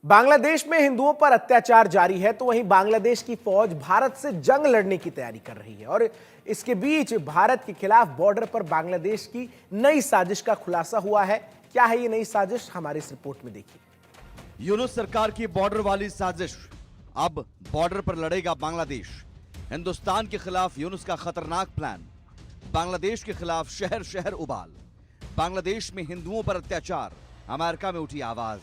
बांग्लादेश में हिंदुओं पर अत्याचार जारी है तो वहीं बांग्लादेश की फौज भारत से जंग लड़ने की तैयारी कर रही है और इसके बीच भारत के खिलाफ बॉर्डर पर बांग्लादेश की नई साजिश का खुलासा हुआ है। क्या है ये नई साजिश, हमारी इस रिपोर्ट में देखिए। यूनुस सरकार की बॉर्डर वाली साजिश। अब बॉर्डर पर लड़ेगा बांग्लादेश। हिंदुस्तान के खिलाफ यूनुस का खतरनाक प्लान। बांग्लादेश के खिलाफ शहर शहर उबाल। बांग्लादेश में हिंदुओं पर अत्याचार, अमेरिका में उठी आवाज।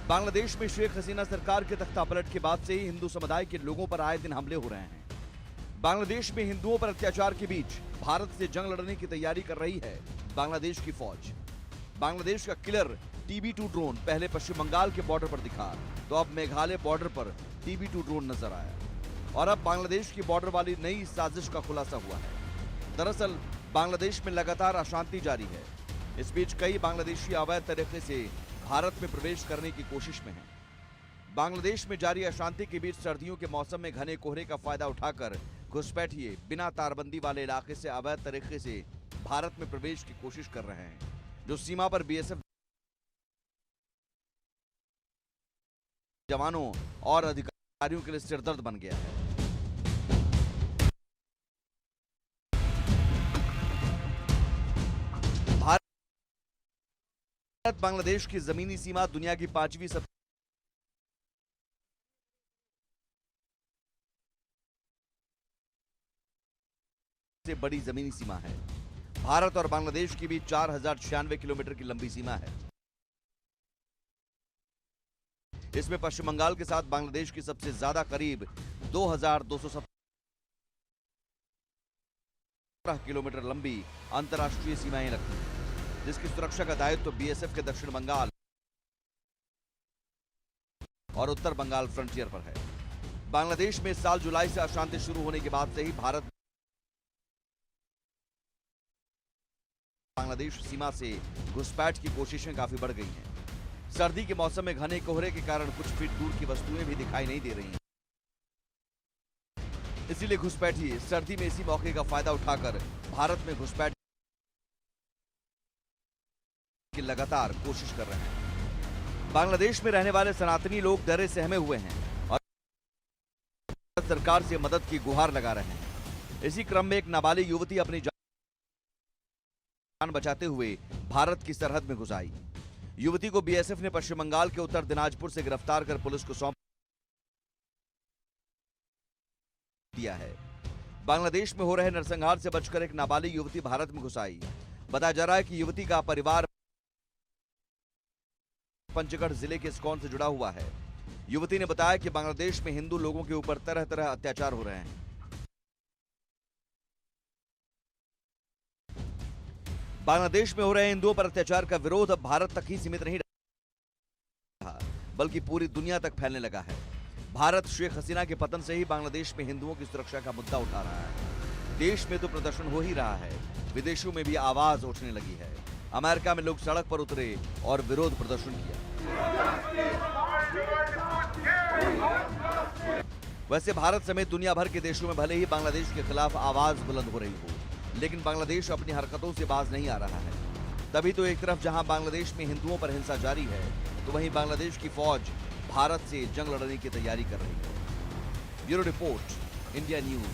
बांग्लादेश में शेख हसीना सरकार के तख्तापलट के बाद से ही हिंदू समुदाय के लोगों पर आए दिन हमले हो रहे हैं। बांग्लादेश में हिंदुओं पर अत्याचार के बीच भारत से जंग लड़ने की तैयारी कर रही है बांग्लादेश की फौज। बांग्लादेश का किलर TB2 ड्रोन पहले पश्चिम बंगाल के बॉर्डर पर दिखा, तो अब मेघालय बॉर्डर पर TB2 ड्रोन नजर आया और अब बांग्लादेश की बॉर्डर वाली नई साजिश का खुलासा हुआ है। दरअसल बांग्लादेश में लगातार अशांति जारी है। इस बीच कई बांग्लादेशी अवैध तरीके से भारत में प्रवेश करने की कोशिश में हैं। बांग्लादेश में जारी अशांति के बीच सर्दियों के मौसम में घने कोहरे का फायदा उठाकर घुसपैठिए बिना तारबंदी वाले इलाके से अवैध तरीके से भारत में प्रवेश की कोशिश कर रहे हैं, जो सीमा पर BSF जवानों और अधिकारियों के लिए सिरदर्द बन गया है। भारत बांग्लादेश की जमीनी सीमा दुनिया की 5वीं सबसे बड़ी जमीनी सीमा है। भारत और बांग्लादेश के बीच 4096 किलोमीटर की लंबी सीमा है। इसमें पश्चिम बंगाल के साथ बांग्लादेश की सबसे ज्यादा करीब 2217 किलोमीटर लंबी अंतर्राष्ट्रीय सीमाएं लगती हैं, जिसकी सुरक्षा का दायित्व BSF के दक्षिण बंगाल और उत्तर बंगाल फ्रंटियर पर है। बांग्लादेश में इस साल जुलाई से अशांति शुरू होने के बाद से ही भारत बांग्लादेश सीमा से घुसपैठ की कोशिशें काफी बढ़ गई हैं। सर्दी के मौसम में घने कोहरे के कारण कुछ फीट दूर की वस्तुएं भी दिखाई नहीं दे रही हैं। इसीलिए घुसपैठिए सर्दी में इसी मौके का फायदा उठाकर भारत में घुसपैठ की लगातार कोशिश कर रहे हैं। बांग्लादेश में रहने वाले सनातनी लोग डरे सहमे हुए हैं और सरकार से मदद की गुहार लगा रहे हैं। इसी क्रम में एक नाबालिग युवती अपनी जान बचाते हुए भारत की सरहद में घुस आई। युवती को BSF ने पश्चिम बंगाल के उत्तर दिनाजपुर से गिरफ्तार कर पुलिस को सौंप दिया है। बांग्लादेश में हो रहे नरसंहार से बचकर एक नाबालिग युवती भारत में घुस आई। बताया जा रहा है कि युवती का परिवार पंचगढ़ जिले के इस्कॉन से जुड़ा हुआ है। युवती ने बताया कि बांग्लादेश में हिंदू लोगों के ऊपर तरह तरह अत्याचार हो रहे हैं। बांग्लादेश में हो रहे हिंदुओं पर अत्याचार का विरोध अब भारत तक ही सीमित नहीं रहा, बल्कि पूरी दुनिया तक फैलने लगा है। भारत शेख हसीना के पतन से ही बांग्लादेश में हिंदुओं की सुरक्षा का मुद्दा उठा रहा है। देश में तो प्रदर्शन हो ही रहा है, विदेशों में भी आवाज उठने लगी है। अमेरिका में लोग सड़क पर उतरे और विरोध प्रदर्शन किया। वैसे भारत समेत दुनिया भर के देशों में भले ही बांग्लादेश के खिलाफ आवाज बुलंद हो रही हो, लेकिन बांग्लादेश अपनी हरकतों से बाज नहीं आ रहा है। तभी तो एक तरफ जहां बांग्लादेश में हिंदुओं पर हिंसा जारी है, तो वहीं बांग्लादेश की फौज भारत से जंग लड़ने की तैयारी कर रही है। Bureau report, India news.